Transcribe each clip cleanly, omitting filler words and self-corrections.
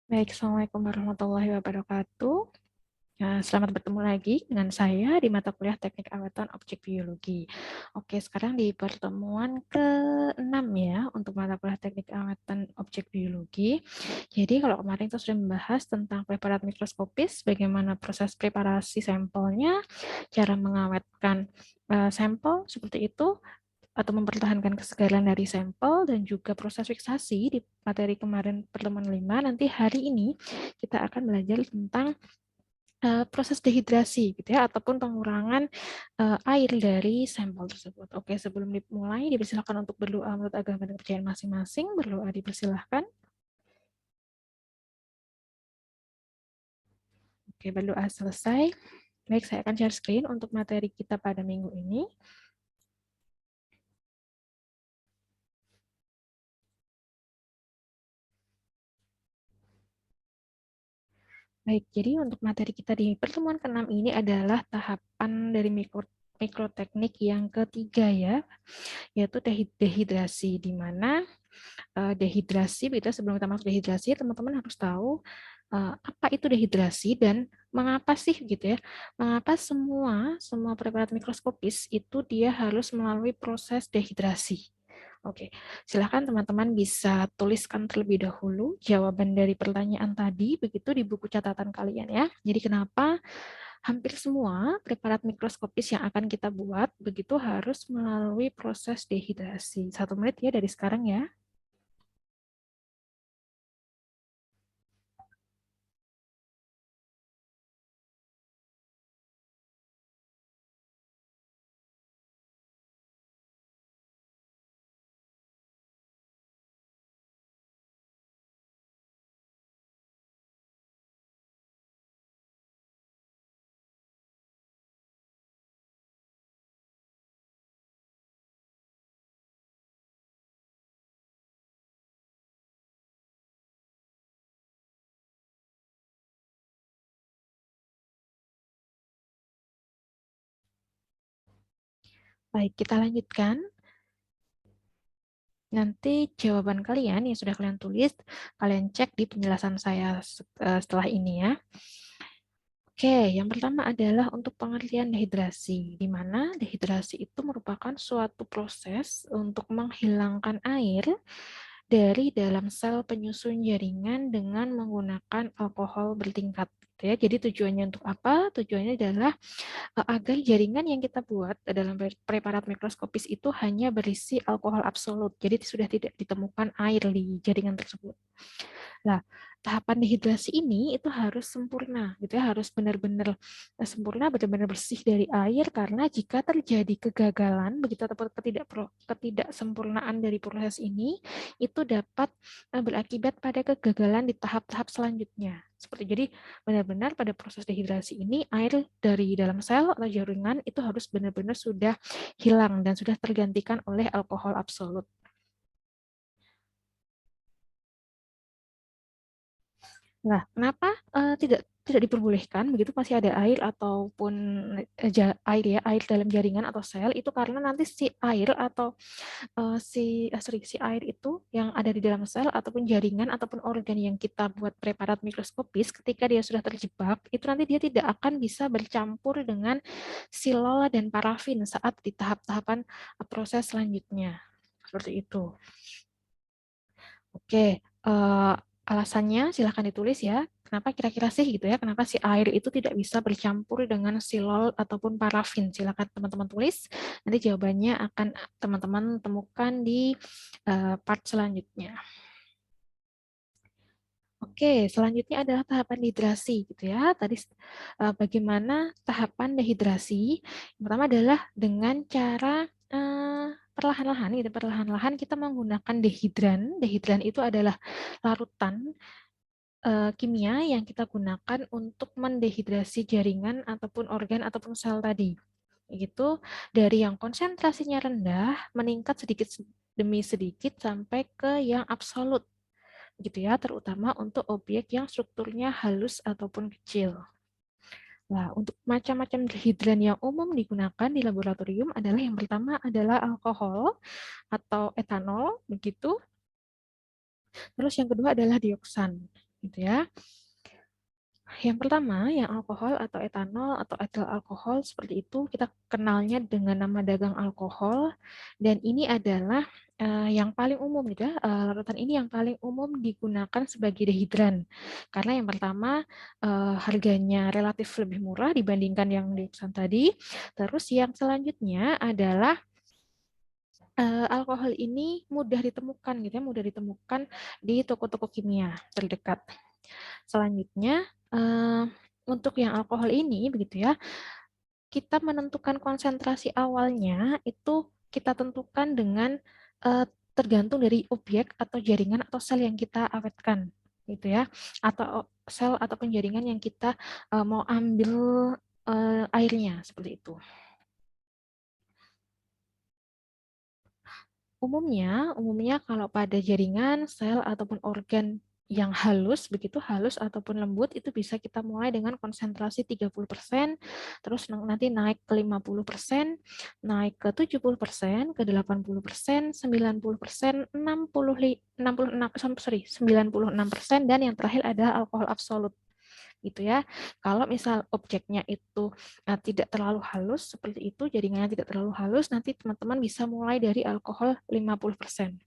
Baik, Assalamualaikum warahmatullahi wabarakatuh. Selamat bertemu lagi dengan saya di mata kuliah Teknik Awatan Objek Biologi. Oke, sekarang di pertemuan ke-6 ya, untuk mata kuliah Teknik Awatan Objek Biologi. Jadi kalau kemarin kita sudah membahas tentang preparat mikroskopis, bagaimana proses preparasi sampelnya, cara mengawetkan sampel seperti itu, atau mempertahankan kesegaran dari sampel, dan juga proses fiksasi di materi kemarin pertemuan 5. Nanti hari ini kita akan belajar tentang proses dehidrasi gitu ya, ataupun pengurangan air dari sampel tersebut. Oke, sebelum dimulai dipersilakan untuk berdoa menurut agama dan kepercayaan masing-masing. Berdoa dipersilahkan. Oke, berdoa selesai. Baik, saya akan share screen untuk materi kita pada minggu ini. Baik, jadi untuk materi kita di pertemuan ke-6 ini adalah tahapan dari mikroteknik yang ketiga ya, yaitu dehidrasi, di mana dehidrasi, sebelum kita masuk dehidrasi, teman-teman harus tahu apa itu dehidrasi dan mengapa sih gitu ya, mengapa semua preparat mikroskopis itu dia harus melalui proses dehidrasi. Oke, silakan teman-teman bisa tuliskan terlebih dahulu jawaban dari pertanyaan tadi begitu di buku catatan kalian ya. Jadi kenapa hampir semua preparat mikroskopis yang akan kita buat begitu harus melalui proses dehidrasi. 1 menit ya dari sekarang ya. Baik, kita lanjutkan. Nanti jawaban kalian yang sudah kalian tulis, kalian cek di penjelasan saya setelah ini ya. Oke, yang pertama adalah untuk pengertian dehidrasi, di mana dehidrasi itu merupakan suatu proses untuk menghilangkan air dari dalam sel penyusun jaringan dengan menggunakan alkohol bertingkat. Ya, jadi tujuannya untuk apa? Tujuannya adalah agar jaringan yang kita buat dalam preparat mikroskopis itu hanya berisi alkohol absolut. Jadi sudah tidak ditemukan air di jaringan tersebut. Nah, tahapan dehidrasi ini itu harus sempurna, gitu ya, harus benar-benar sempurna, benar-benar bersih dari air, karena jika terjadi kegagalan begitu ataupun ketidaksempurnaan dari proses ini, itu dapat berakibat pada kegagalan di tahap-tahap selanjutnya. Seperti jadi benar-benar pada proses dehidrasi ini air dari dalam sel atau jaringan itu harus benar-benar sudah hilang dan sudah tergantikan oleh alkohol absolut. Nah, kenapa tidak diperbolehkan begitu masih ada air ataupun air dalam jaringan atau sel, itu karena nanti si air atau si air itu yang ada di dalam sel ataupun jaringan ataupun organ yang kita buat preparat mikroskopis, ketika dia sudah terjebak itu nanti dia tidak akan bisa bercampur dengan silol dan parafin saat di tahap-tahapan proses selanjutnya, seperti itu. Oke, alasannya silahkan ditulis ya. Kenapa kira-kira sih gitu ya? Kenapa si air itu tidak bisa bercampur dengan silol ataupun parafin? Silakan teman-teman tulis. Nanti jawabannya akan teman-teman temukan di part selanjutnya. Oke, selanjutnya adalah tahapan dehidrasi gitu ya. Tadi bagaimana tahapan dehidrasi? Yang pertama adalah dengan cara perlahan-lahan gitu, perlahan-lahan kita menggunakan dehidran. Dehidran itu adalah larutan kimia yang kita gunakan untuk mendehidrasi jaringan ataupun organ ataupun sel tadi. Itu dari yang konsentrasinya rendah meningkat sedikit demi sedikit sampai ke yang absolut, gitu ya, terutama untuk objek yang strukturnya halus ataupun kecil. Nah, untuk macam-macam dehidran yang umum digunakan di laboratorium adalah yang pertama adalah alkohol atau etanol, begitu. Terus yang kedua adalah dioksan. gitu ya. Yang pertama, yang alkohol atau etanol atau etil alkohol seperti itu kita kenalnya dengan nama dagang alkohol, dan ini adalah yang paling umum gitu ya. Larutan ini yang paling umum digunakan sebagai dehidran karena yang pertama harganya relatif lebih murah dibandingkan yang di pesan tadi. Terus yang selanjutnya adalah alkohol ini mudah ditemukan gitu ya, mudah ditemukan di toko-toko kimia terdekat. Selanjutnya, untuk yang alkohol ini begitu ya, kita menentukan konsentrasi awalnya itu kita tentukan dengan tergantung dari objek atau jaringan atau sel yang kita awetkan gitu ya, atau sel ataupun jaringan yang kita mau ambil airnya seperti itu. Umumnya kalau pada jaringan, sel ataupun organ yang halus, begitu halus ataupun lembut, itu bisa kita mulai dengan konsentrasi 30%, terus nanti naik ke 50%, naik ke 70%, ke 80%, 90%, 96%, dan yang terakhir adalah alkohol absolut gitu ya. Kalau misal objeknya itu tidak terlalu halus seperti itu, jaringannya tidak terlalu halus, nanti teman-teman bisa mulai dari alkohol 50%.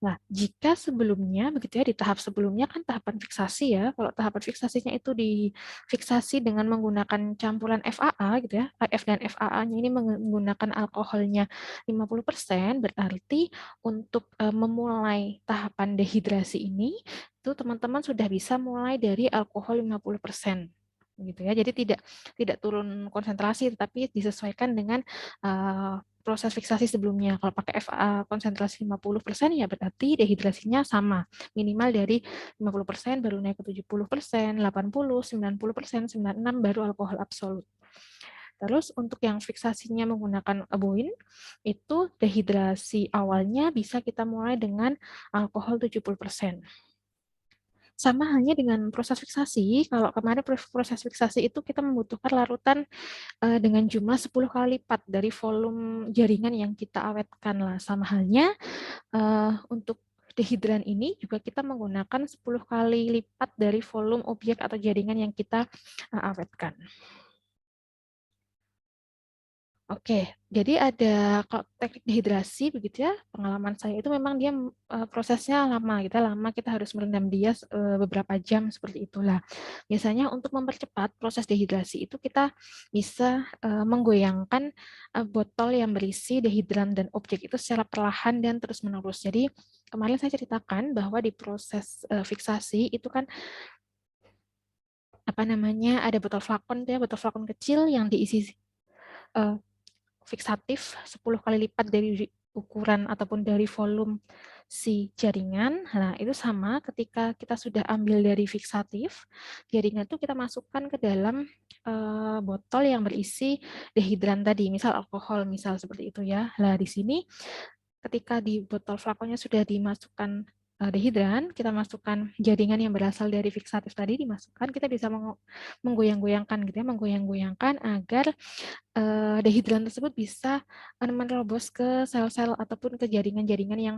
Nah, jika sebelumnya begitu ya, di tahap sebelumnya kan tahapan fiksasi ya. Kalau tahapan fiksasinya itu difiksasi dengan menggunakan campuran FAA gitu ya. F dan FAA-nya ini menggunakan alkoholnya 50%, berarti untuk memulai tahapan dehidrasi ini itu teman-teman sudah bisa mulai dari alkohol 50% gitu ya. Jadi tidak turun konsentrasi tetapi disesuaikan dengan proses fiksasi sebelumnya. Kalau pakai FA konsentrasi 50% ya berarti dehidrasinya sama. Minimal dari 50% baru naik ke 70%, 80, 90%, 96 baru alkohol absolut. Terus untuk yang fiksasinya menggunakan Abuin, itu dehidrasi awalnya bisa kita mulai dengan alkohol 70%. Sama halnya dengan proses fiksasi, kalau kemarin proses fiksasi itu kita membutuhkan larutan dengan jumlah 10 kali lipat dari volume jaringan yang kita awetkan lah. Sama halnya untuk dehidran ini juga kita menggunakan 10 kali lipat dari volume objek atau jaringan yang kita awetkan. Oke, jadi ada teknik dehidrasi begitu ya. Pengalaman saya itu memang dia prosesnya lama gitu, lama kita harus merendam dia beberapa jam seperti itulah. Biasanya untuk mempercepat proses dehidrasi itu kita bisa menggoyangkan botol yang berisi dehidran dan objek itu secara perlahan dan terus-menerus. Jadi kemarin saya ceritakan bahwa di proses fiksasi itu kan apa namanya ada botol flakon ya, botol flakon kecil yang diisi uh, fiksatif 10 kali lipat dari ukuran ataupun dari volume si jaringan. Nah, itu sama ketika kita sudah ambil dari fiksatif, jaringan itu kita masukkan ke dalam botol yang berisi dehidran tadi, misal alkohol, misal seperti itu ya. Nah, di sini ketika di botol flakonnya sudah dimasukkan dehidran, kita masukkan jaringan yang berasal dari fiksatif tadi dimasukkan, kita bisa menggoyang-goyangkan gitu ya, menggoyang-goyangkan agar dehidran tersebut bisa menerobos ke sel-sel ataupun ke jaringan-jaringan yang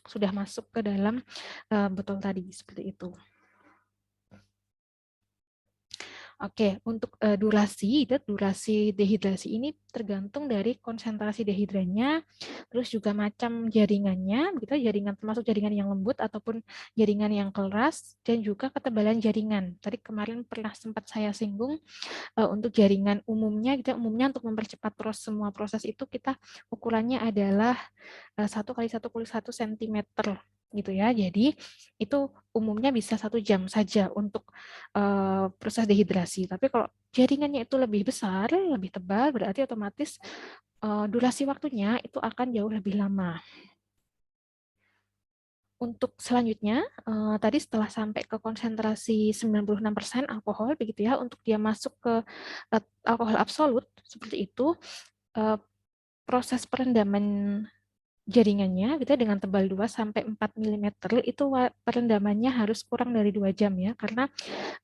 sudah masuk ke dalam botol tadi seperti itu. Oke, untuk durasi dehidrasi ini tergantung dari konsentrasi dehidrannya, terus juga macam jaringannya, begitu jaringan termasuk jaringan yang lembut ataupun jaringan yang keras, dan juga ketebalan jaringan. Tadi kemarin pernah sempat saya singgung untuk jaringan umumnya, gitu, umumnya untuk mempercepat semua proses itu kita ukurannya adalah 1 kali 1,1 cm gitu ya. Jadi itu umumnya bisa 1 jam saja untuk proses dehidrasi. Tapi kalau jaringannya itu lebih besar, lebih tebal, berarti otomatis durasi waktunya itu akan jauh lebih lama. Untuk selanjutnya, tadi setelah sampai ke konsentrasi 96% alkohol, begitu ya, untuk dia masuk ke alkohol absolut, seperti itu, proses perendaman jaringannya gitu ya, dengan tebal 2-4 mm itu perendamannya harus kurang dari 2 jam ya, karena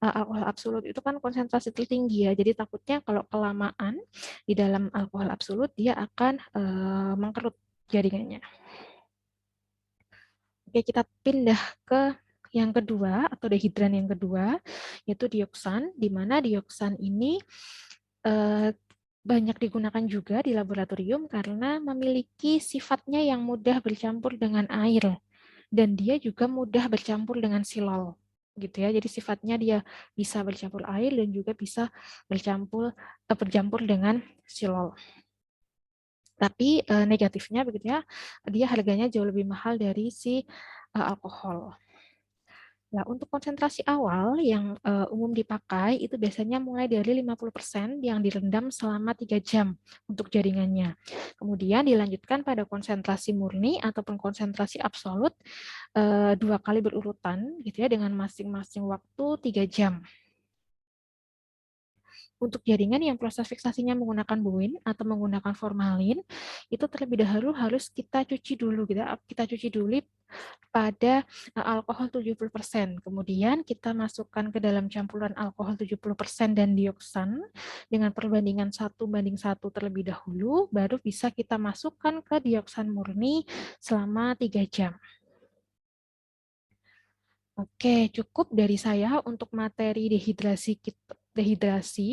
alkohol absolut itu kan konsentrasi tertinggi ya, jadi takutnya kalau kelamaan di dalam alkohol absolut dia akan mengkerut jaringannya. Oke, kita pindah ke yang kedua atau dehidran yang kedua yaitu dioksan, di mana dioksan ini banyak digunakan juga di laboratorium karena memiliki sifatnya yang mudah bercampur dengan air dan dia juga mudah bercampur dengan silol gitu ya. Jadi sifatnya dia bisa bercampur air dan juga bisa bercampur dengan silol. Tapi negatifnya begitu ya, dia harganya jauh lebih mahal dari si alkohol. Nah, untuk konsentrasi awal yang umum dipakai itu biasanya mulai dari 50% yang direndam selama 3 jam untuk jaringannya. Kemudian dilanjutkan pada konsentrasi murni ataupun konsentrasi absolut 2 kali berurutan gitu ya dengan masing-masing waktu 3 jam. Untuk jaringan yang proses fiksasinya menggunakan buin atau menggunakan formalin, itu terlebih dahulu harus kita cuci dulu gitu. Kita cuci dulu pada alkohol 70%. Kemudian kita masukkan ke dalam campuran alkohol 70% dan dioksan dengan perbandingan 1:1 terlebih dahulu, baru bisa kita masukkan ke dioksan murni selama 3 jam. Oke, cukup dari saya untuk materi dehidrasi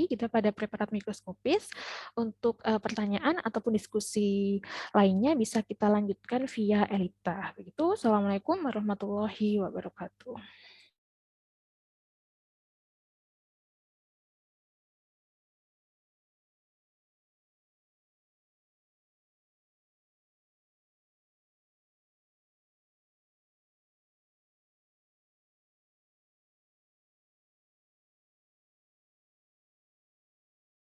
kita pada preparat mikroskopis. Untuk pertanyaan ataupun diskusi lainnya bisa kita lanjutkan via Elita. Begitu. Assalamualaikum warahmatullahi wabarakatuh.